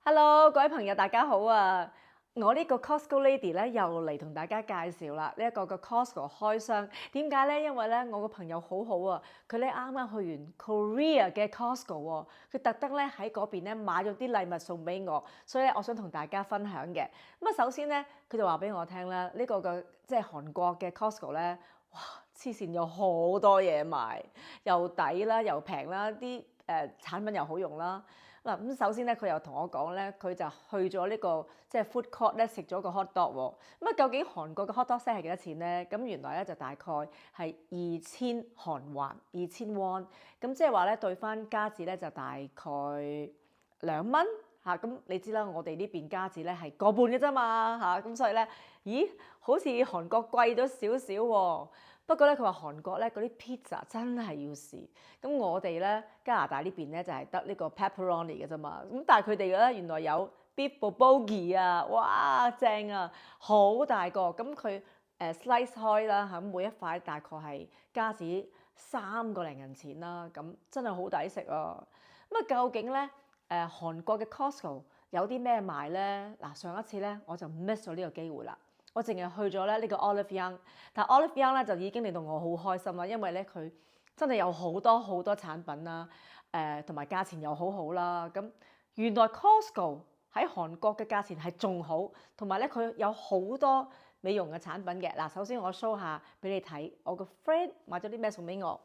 Hello，各位朋友，大家好啊！我呢個 Costco Lady 咧又嚟同大家介紹啦，呢一個嘅 Costco 開箱。點解咧？因為咧我個朋友好好啊，佢咧啱啱去完 Korea 嘅 Costco 喎，佢特登咧喺嗰邊咧買咗啲禮物送俾我，所以咧我想同大家分享嘅。咁啊，首先咧佢就話俾我聽啦，呢個嘅即係韓國嘅 Costco 咧，哇黐線有好多嘢賣，又抵啦，又平啦，啲產品又好用啦。嗱咁首先咧，佢又同我講咧，佢就去咗呢個即係 food court 咧食咗個 hot dog 喎。咁啊，究竟韓國嘅 hot dog set 係幾多錢咧？咁原來咧就大概係2000韓元，2000 won。咁即係話咧對翻加紙咧就大概2蚊嚇。咁你知啦，我哋呢邊加紙咧係個半嘅啫嘛嚇。咁所以咧，咦，好似韓國貴咗少少喎。不過咧，佢話韓國咧嗰啲 pizza 真係要試。咁我哋咧加拿大呢邊咧就係得呢個 pepperoni 嘅啫嘛。咁但係佢哋咧原來有 beef bulgogi 啊，哇正啊，好大個。咁佢slice 開啦嚇，每一塊大概係加紙3個零銀錢啦。咁真係好抵食啊！咁啊，究竟咧韓國嘅 Costco 有啲咩賣咧？嗱，上一次咧我就 miss 咗呢個機會啦。我淨係去咗咧呢個 Olive Young，但 Olive Young 咧就已經令到我好開心啦，因為咧佢真係有好多好多產品啦，同埋價錢又好好啦。咁原來 Costco 喺韓國嘅價錢係仲好，同埋咧佢有好多美容嘅產品嘅。嗱，首先我 show 下俾你睇，我個 friend 買咗啲咩送俾我，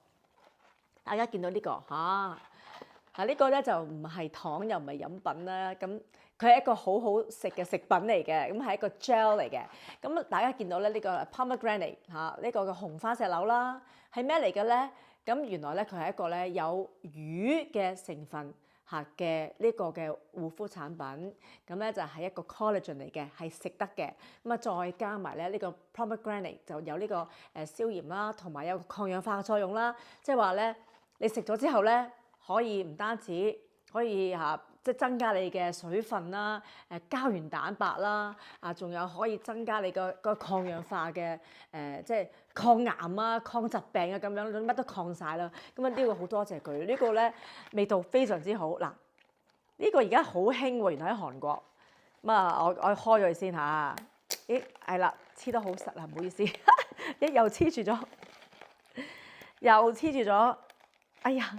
大家見到呢個嚇。呢個咧就唔係糖又唔係飲品啦，咁佢係一個好好食嘅食品嚟嘅，咁係一個 gel 嚟嘅。咁大家見到咧呢個 pomegranate 呢個嘅紅花石榴啦，係咩嚟嘅咧？咁原來咧佢係一個咧有魚嘅成分嚇嘅呢個嘅護膚產品，咁咧就係一個 collagen 嚟嘅，係食得嘅。咁啊再加埋咧呢個 pomegranate 就有呢個消炎啦，同埋有抗氧化嘅作用啦，即係話咧你食咗之後咧。可以唔單止可以即係增加你嘅水分啦，膠原蛋白啦，仲有可以增加你個抗氧化嘅即係抗癌啊、抗疾病啊咁樣，乜都抗晒啦。咁啊呢個好多謝佢，呢個咧味道非常之好。嗱，呢個而家好興喎，原來喺韓國。咁啊，我開咗佢先嚇。咦，係啦，黐得好實啊，唔好意思，又黐住咗，又黐住咗，哎呀！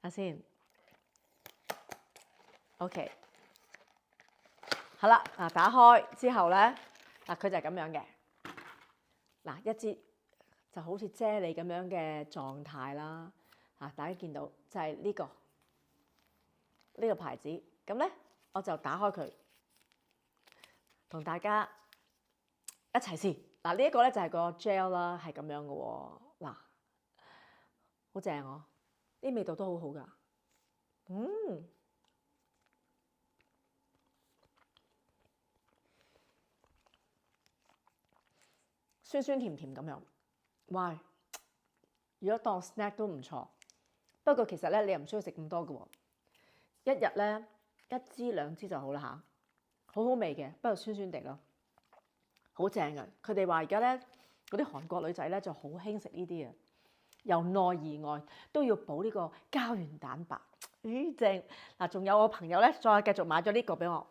睇先 ，OK， 好啦，打開之後咧，佢就係咁樣嘅，一支就好似啫喱咁樣嘅狀態啦，大家見到就係呢個牌子，咁咧我就打開佢，同大家一齊試。呢一個咧就係個 gel 啦，係咁樣嘅喎，好正喎。啲味道都好好㗎，酸酸甜甜咁樣，哇！如果當 snack 都唔錯。不過其實咧，你又唔需要食咁多嘅喎，一日咧1支2支就好啦嚇，好好味嘅，不過酸酸地咯，好正嘅。佢哋話而家咧嗰啲韓國女仔咧就好興食呢啲啊。由內而外都要補呢個膠原蛋白，咦正！仲有我朋友咧，再繼續買咗呢個俾我。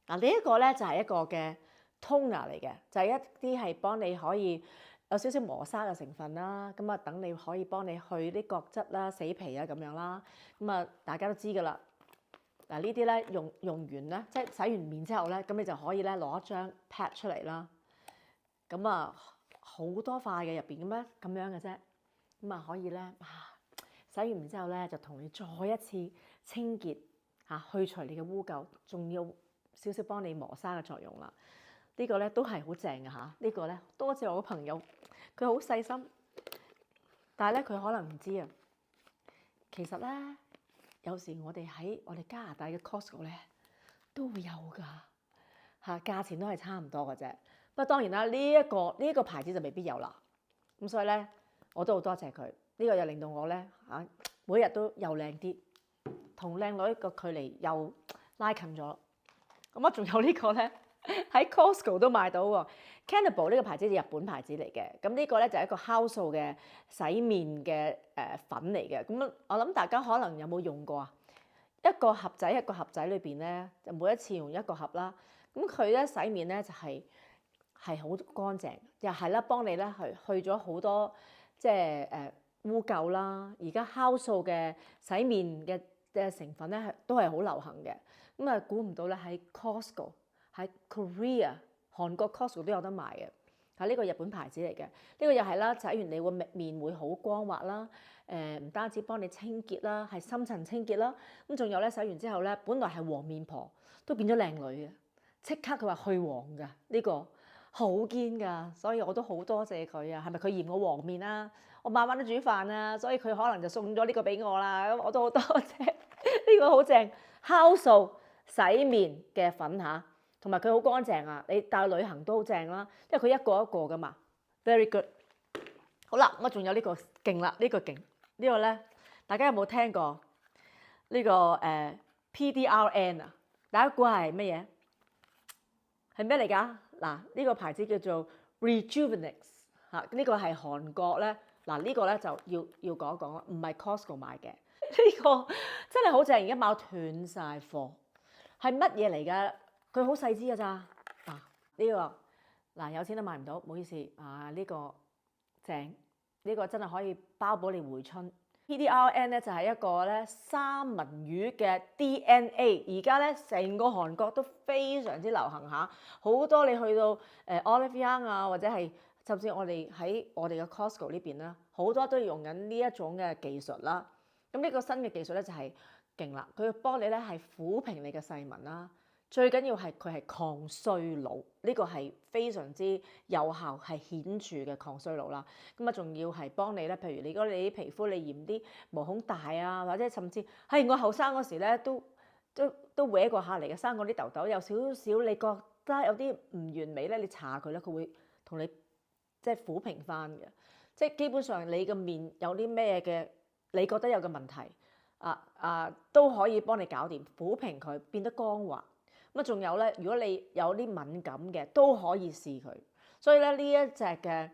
呢一個咧就係一個嘅 toner 嚟嘅，就係一啲係幫你可以有少少磨砂嘅成分啦。咁啊，等你可以幫你去啲角質啦、死皮啊咁樣啦。咁啊，大家都知㗎啦。呢啲咧用完咧，即係洗完面之後咧，咁你就可以咧攞一張 pad 出嚟啦。咁啊，好多塊嘅入邊咁樣嘅啫。咁啊可以咧，洗完面之後咧就同你再一次清潔去除你嘅污垢，仲要少少幫你磨砂嘅作用啦。呢個咧都係好正嘅嚇。呢個咧多謝我個朋友，佢好細心，但係咧佢可能唔知啊。其實咧有時我哋喺我哋加拿大嘅 Costco 咧都會有㗎價錢都係差唔多嘅啫。不過當然啦，呢一個牌子就未必有啦。咁所以咧。我都好多謝佢，呢個又令到我咧每日都又靚啲，同靚女個距離又拉近咗。咁仲有呢個咧喺 Costco 都買到喎 Cannibal 呢個牌子係日本牌子嚟嘅。咁呢個咧就係一個酵素嘅洗面嘅粉嚟嘅。咁我諗大家可能有冇用過啊？一個盒仔裏邊咧，就每一次用一個盒啦。咁佢咧洗面咧就係好乾淨，又係啦，幫你咧去咗好多即係污垢啦。而家酵素嘅洗面嘅成分咧都係好流行嘅。咁啊，估唔到咧喺 Costco 喺 Korea 韓國 Costco 都有得賣嘅。係呢個日本牌子嚟嘅，呢個又係啦，洗完你會面會好光滑啦。唔單止幫你清潔啦，係深層清潔啦。咁仲有咧，洗完之後咧，本來係黃面婆都變咗靚女嘅，即刻佢話去黃㗎，呢個好堅㗎，所以我都好多謝佢啊。係咪佢嫌我黃面啊？我晚晚都煮飯啊，所以佢可能就送咗呢個俾我啦。咁我都好多謝呢個好正酵素洗面嘅粉嚇，同埋佢好乾淨啊。你帶旅行都好正啦，因為佢一個一個㗎嘛。Very good。好啦，我仲有呢個勁啦，呢個勁。呢個咧，大家有冇聽過呢個PDRN 啊？大家估係乜嘢？係咩嚟㗎？嗱，呢個牌子叫做 Rejuvenix 嚇，呢個係韓國咧。嗱，呢個咧就要講一講啦，唔係 Costco 買嘅。呢個真係好正，而家買斷晒貨。係乜嘢嚟㗎？佢好細支㗎咋？嗱，呢個嗱有錢都買唔到，唔好意思啊。呢個正。呢個真係可以包保你回春。PDRN 咧就係一個咧三文魚嘅 DNA，而家咧成個韓國都非常之流行嚇，好多你去到Olive Young 啊，或者係甚至我哋喺我哋嘅 Costco 呢邊啦，好多都用緊呢一種嘅技術啦。咁呢個新嘅技術咧就係勁啦，佢幫你咧係撫平你嘅細紋啦。最緊要係佢係抗衰老，呢個係非常之有效，係顯著嘅抗衰老啦。咁啊，仲要係幫你咧，譬如如果你啲皮膚你嫌啲毛孔大啊，或者甚至係我後生嗰時咧都搲過下嚟嘅，生過啲痘痘，有少少你覺得有啲唔完美咧，你搽佢咧，佢會同你即係撫平翻嘅。即係基本上你嘅面有啲咩嘅，你覺得有嘅問題都可以幫你搞掂，撫平佢變得光滑。咁啊，仲有咧，如果你有啲敏感嘅，都可以試佢。所以咧，呢一隻嘅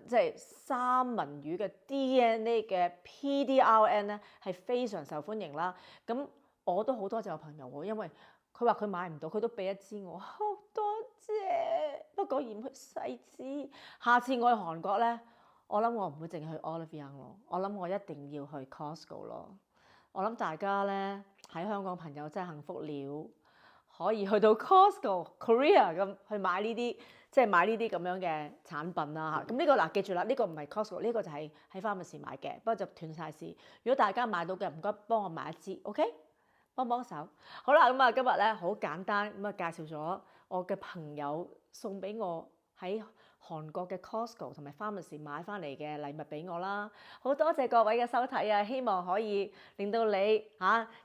即係三文魚嘅 DNA 嘅 PDRN 咧，係非常受歡迎啦。咁我都好多謝我朋友喎，因為佢話佢買唔到，佢都俾一支我，好多謝。不過嫌佢細支，下次我去韓國咧，我諗我唔會淨係去 Olive Young 咯，我諗我一定要去 Costco 咯。我諗大家咧喺香港朋友真係幸福了。可以去到 Costco Korea 咁去買呢啲，即係買呢啲咁樣嘅產品啦嚇。咁呢個嗱記住啦，呢個唔係 Costco，呢個就係喺 Pharmacy 買嘅，不過就斷晒市。如果大家買到嘅，唔該幫我買一支 ，OK？幫幫手。好啦，咁啊今日咧好簡單咁啊介紹咗我嘅朋友送俾我喺韓國嘅 Costco 同埋 Pharmacy 買翻嚟嘅禮物俾我啦。好多謝各位嘅收睇啊，希望可以令到你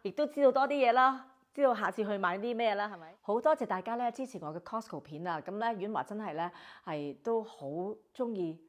亦都知道多啲嘢啦。知道下次去買啲咩啦，係咪？好多謝大家咧支持我嘅 Costco 片啊！咁咧，婉華真係咧係都好中意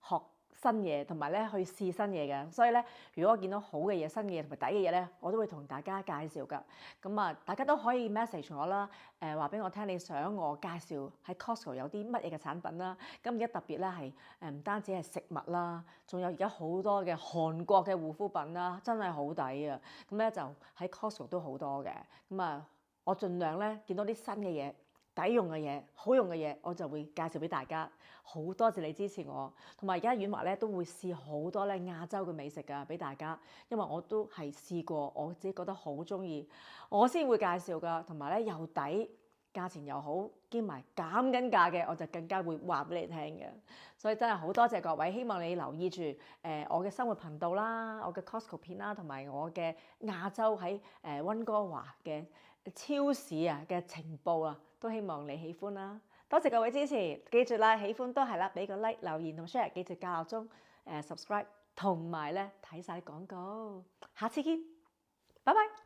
學新嘢，同埋咧去試新嘢嘅。所以咧，如果我見到好嘅嘢、新嘅嘢同埋抵嘅嘢咧，我都會同大家介紹㗎。咁啊，大家都可以 message 我啦，話俾我聽你想我介紹喺 Costco 有啲乜嘢嘅產品啦。咁而家特別咧係唔單止係食物啦，仲有而家好多嘅韓國嘅護膚品啦，真係好抵啊！咁咧就喺 Costco 都好多嘅。咁啊，我盡量咧見到啲新嘅嘢、抵用嘅嘢、好用嘅嘢，我就會介紹俾大家。好多謝你支持我，同埋而家婉華咧都會試好多咧亞洲嘅美食㗎俾大家，因為我都係試過，我自己覺得好中意，我先會介紹㗎。同埋咧又抵，價錢又好，兼埋減緊價嘅，我就更加會話俾你聽嘅。所以真係好多謝各位，希望你留意住我嘅生活頻道啦，我嘅 Costco 片啦，同埋我嘅亞洲喺溫哥華嘅超市嘅情報啊，都希望你喜歡啦。多謝各位支持，記住啦，喜歡都係啦，俾個 like 留言同 share，記住校鬧鐘subscribe，同埋咧睇晒廣告。下次見，拜拜。